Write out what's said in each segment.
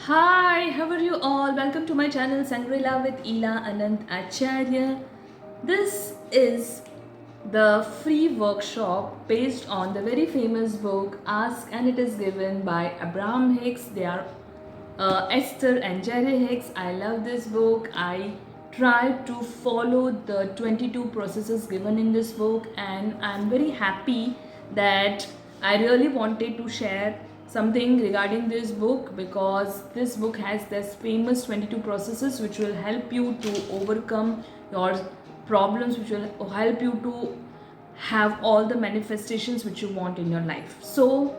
Hi, how are you all? Welcome to my channel Shangrila with Ila Anant Acharya. This is the free workshop based on the very famous book Ask, and it is given by Abraham Hicks. They are Esther and Jerry Hicks. I love this book. I try to follow the 22 processes given in this book, and I'm very happy that I really wanted to share something regarding this book, because this book has this famous 22 processes which will help you to overcome your problems, which will help you to have all the manifestations which you want in your life. So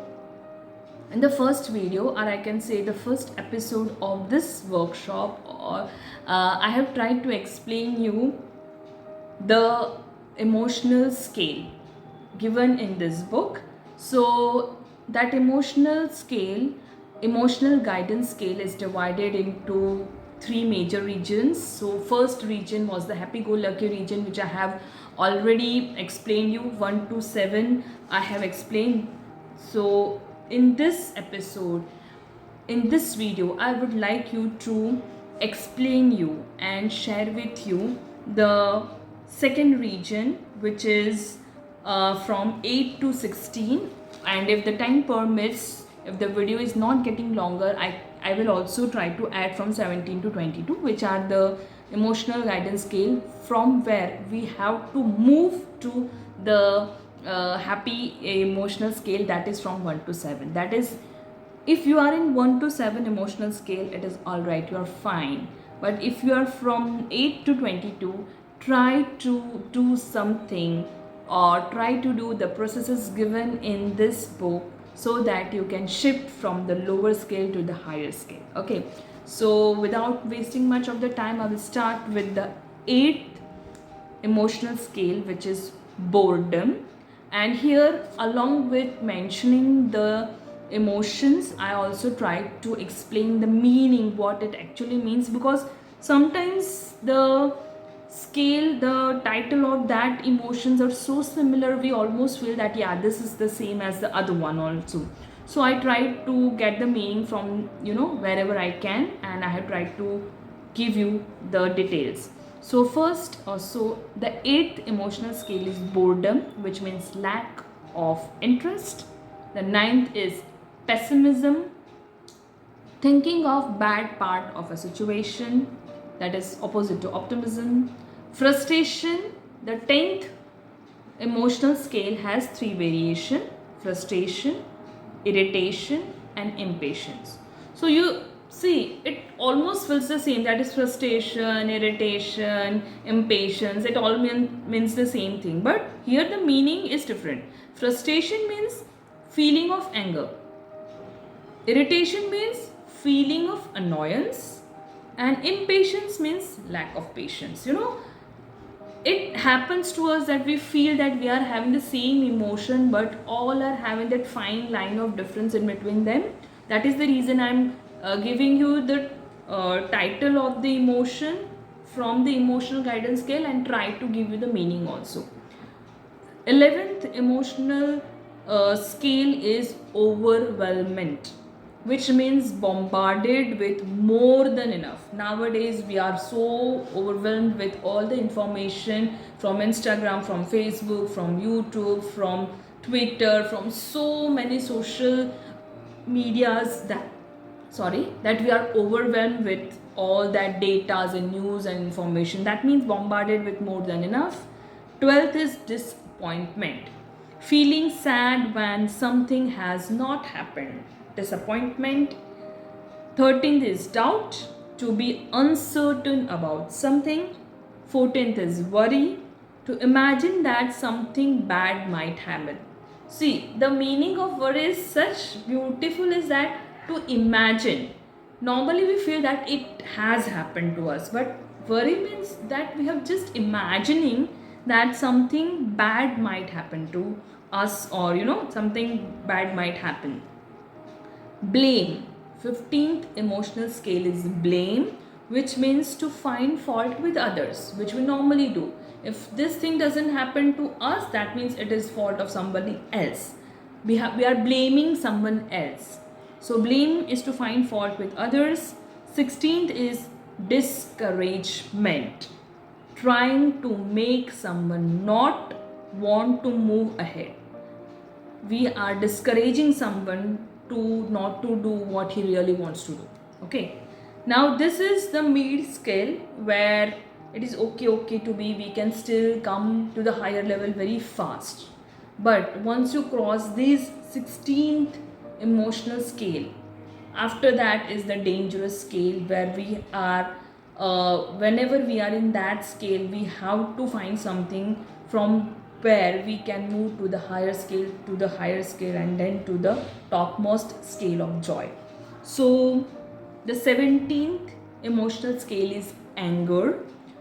in the first video, or I can say the first episode of this workshop, or I have tried to explain you the emotional scale given in this book. So that emotional guidance scale is divided into three major regions. So first region was the happy-go-lucky region, which I have already explained you. 1 to 7 I have explained. So in this episode, in this video, I would like you to explain you and share with you the second region, which is from 8 to 16, and if the time permits, if the video is not getting longer, I will also try to add from 17 to 22, which are the emotional guidance scale, from where we have to move to the happy emotional scale, that is from 1 to 7. That is, if you are in 1 to 7 emotional scale, it is all right, you are fine. But if you are from 8 to 22, try to do something, or try to do the processes given in this book, so that you can shift from the lower scale to the higher scale. Okay, so without wasting much of the time, I will start with the 8th emotional scale, which is boredom. And here, along with mentioning the emotions, I also try to explain the meaning, what it actually means, because sometimes the scale, the title of that emotions are so similar, we almost feel that yeah, this is the same as the other one also. So I try to get the meaning from wherever I can, and I have tried to give you the details. So first, so the 8th emotional scale is boredom, which means lack of interest. The 9th is pessimism, thinking of bad part of a situation, that is opposite to optimism. Frustration, the 10th emotional scale has 3 variation: frustration, irritation, and impatience. So you see, it almost feels the same, that is frustration, irritation, impatience, it all means the same thing, but here the meaning is different. Frustration means feeling of anger, irritation means feeling of annoyance, and impatience means lack of patience. It happens to us that we feel that we are having the same emotion, but all are having that fine line of difference in between them. That is the reason I'm giving you the title of the emotion from the emotional guidance scale, and try to give you the meaning also. 11th emotional scale is overwhelmment, which means bombarded with more than enough. Nowadays, we are so overwhelmed with all the information from Instagram, from Facebook, from YouTube, from Twitter, from so many social medias that we are overwhelmed with all that data and news and information. That means bombarded with more than enough. 12th is disappointment, feeling sad when something has not happened, disappointment. 13th is doubt, to be uncertain about something. 14th is worry, to imagine that something bad might happen. See, the meaning of worry is such beautiful, is that to imagine. Normally we feel that it has happened to us, but worry means that we have just imagining that something bad might happen to us, or something bad might happen. Blame, 15th emotional scale is blame, which means to find fault with others, which we normally do. If this thing doesn't happen to us, that means it is fault of somebody else. We are blaming someone else. So blame is to find fault with others. 16th is discouragement, trying to make someone not want to move ahead. We are discouraging someone to not to do what he really wants to do. Okay, now this is the mid scale where it is okay to be, we can still come to the higher level very fast. But once you cross this 16th emotional scale, after that is the dangerous scale where we are, whenever we are in that scale, we have to find something from where we can move to the higher scale, and then to the topmost scale of joy. So the 17th emotional scale is anger,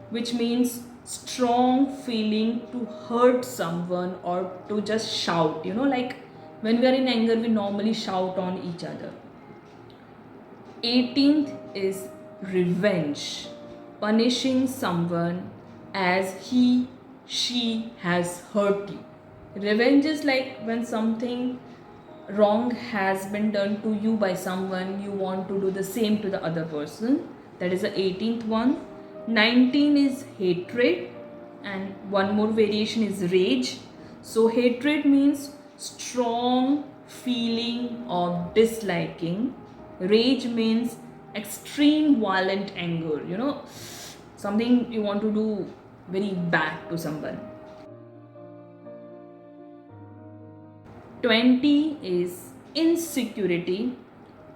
which means strong feeling to hurt someone or to just shout. Like when we are in anger, we normally shout on each other. 18th is revenge, punishing someone as she has hurt you. Revenge is like when something wrong has been done to you by someone, you want to do the same to the other person. That is the 18th one. 19 is hatred, and one more variation is rage. So hatred means strong feeling of disliking. Rage means extreme violent anger, something you want to do very bad to someone. 20 is insecurity,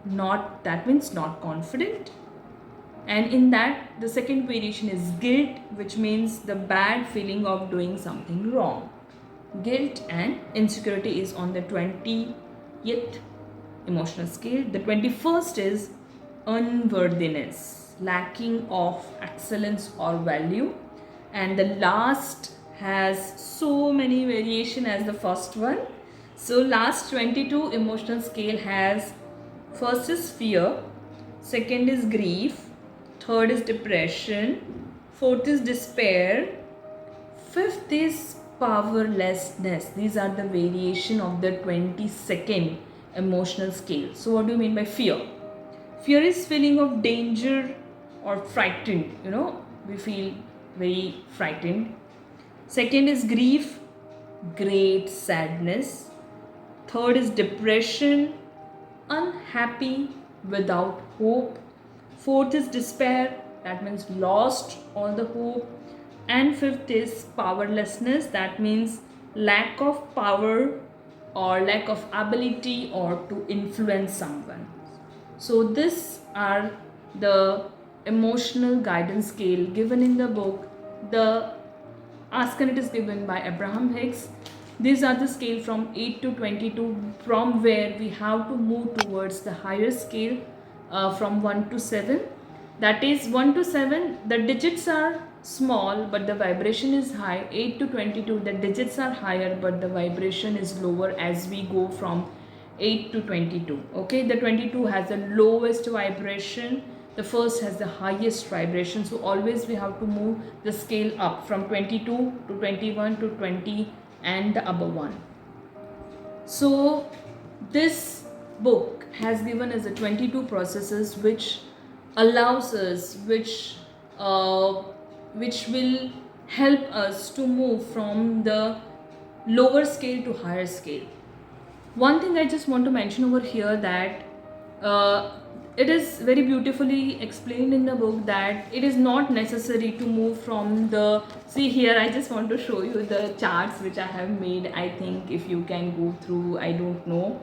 that means not confident. And in that, the second variation is guilt, which means the bad feeling of doing something wrong. Guilt and insecurity is on the 20th emotional scale. The 21st is unworthiness, lacking of excellence or value. And the last has so many variation as the first one. So last 22 emotional scale has, first is fear, second is grief, third is depression, fourth is despair, fifth is powerlessness. These are the variation of the 22nd emotional scale. So what do you mean by fear? Fear is feeling of danger or frightened, we feel very frightened. Second is grief, great sadness. Third is depression, unhappy, without hope. Fourth is despair, that means lost all the hope. And fifth is powerlessness, that means lack of power or lack of ability or to influence someone. So these are the emotional guidance scale given in the book. The Ask and It is given by Abraham Hicks. These are the scale from 8 to 22, from where we have to move towards the higher scale from 1 to 7. That is 1 to 7, the digits are small but the vibration is high. 8 to 22, the digits are higher but the vibration is lower as we go from 8 to 22. Okay, the 22 has the lowest vibration, the first has the highest vibration. So always we have to move the scale up from 22 to 21 to 20 and the above one. So this book has given us the 22 processes which allows us, which will help us to move from the lower scale to higher scale. One thing I just want to mention over here, that it is very beautifully explained in the book that it is not necessary to move from the, see here I just want to show you the charts which I have made. I think if you can go through, I don't know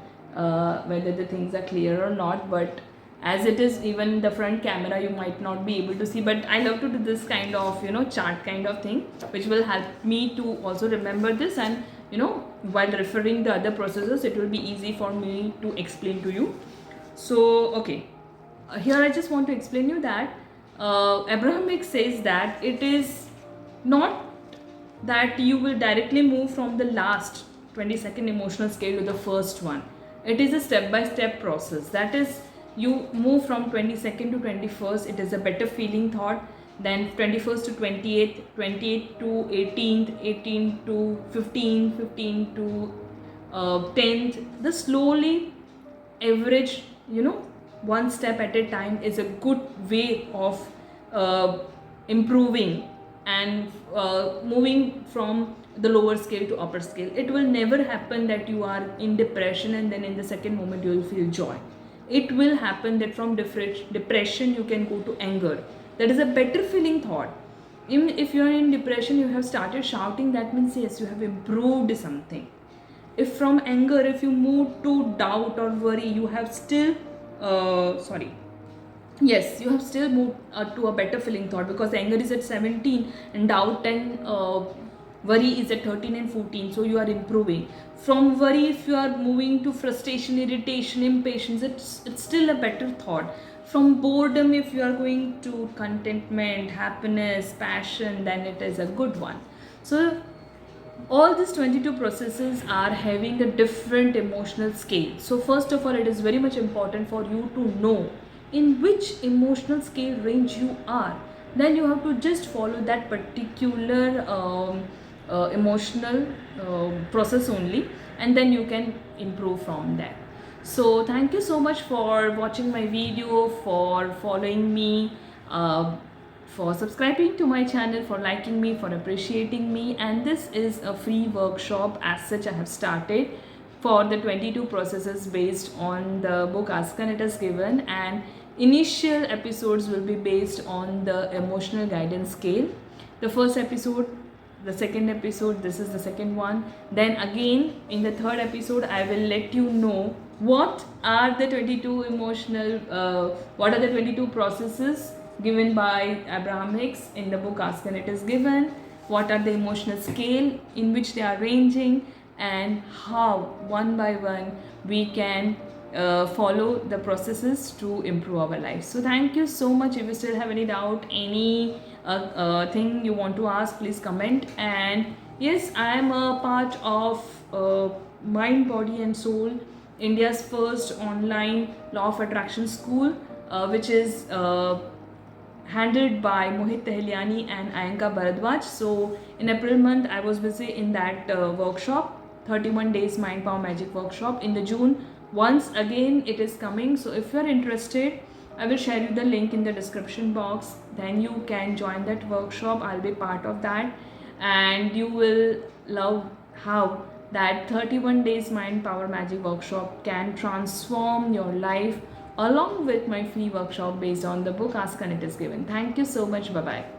whether the things are clear or not, but as it is, even the front camera you might not be able to see, but I love to do this kind of chart kind of thing, which will help me to also remember this, and while referring the other processes it will be easy for me to explain to you. So okay, here I just want to explain you that Abraham Hicks says that it is not that you will directly move from the last 22nd emotional scale to the first one. It is a step-by-step process. That is, you move from 22nd to 21st, it is a better feeling thought. Then 21st to 28th, 28th to 18th, 18th to 15th, 15th to 10th. The slowly average one step at a time is a good way of improving and moving from the lower scale to upper scale. It will never happen that you are in depression and then in the second moment you will feel joy. It will happen that from depression you can go to anger. That is a better feeling thought. Even if you are in depression, you have started shouting, that means yes, you have improved something. If from anger, if you move to doubt or worry, you have still you have still moved to a better feeling thought, because anger is at 17 and doubt and worry is at 13 and 14. So you are improving. From worry, if you are moving to frustration, irritation, impatience, it's still a better thought. From boredom, if you are going to contentment, happiness, passion, then it is a good one. So all these 22 processes are having a different emotional scale. So first of all, it is very much important for you to know in which emotional scale range you are. Then you have to just follow that particular emotional process only, and then you can improve from there. So thank you so much for watching my video, for following me, for subscribing to my channel, for liking me, for appreciating me. And this is a free workshop as such I have started for the 22 processes based on the book Ask and It Is Given, and initial episodes will be based on the emotional guidance scale. The first episode, the second episode, this is the second one. Then again in the third episode I will let you know what are the 22 processes given by Abraham Hicks in the book Ask and It Is Given, what are the emotional scale in which they are ranging, and how one by one we can follow the processes to improve our life. So thank you so much. If you still have any doubt, any thing you want to ask, please comment. And yes, I am a part of Mind, Body and Soul, India's first online law of attraction school, which is handled by Mohit, Tahiliani and Ayanka Bharadwaj. So in April month I was busy in that workshop, 31 days Mind Power Magic workshop. In the June, once again it is coming. So if you are interested, I will share you the link in the description box. Then you can join that workshop. I'll be part of that, and you will love how that 31 days Mind Power Magic workshop can transform your life, along with my free workshop based on the book Ask and It Is Given. Thank you so much. Bye bye.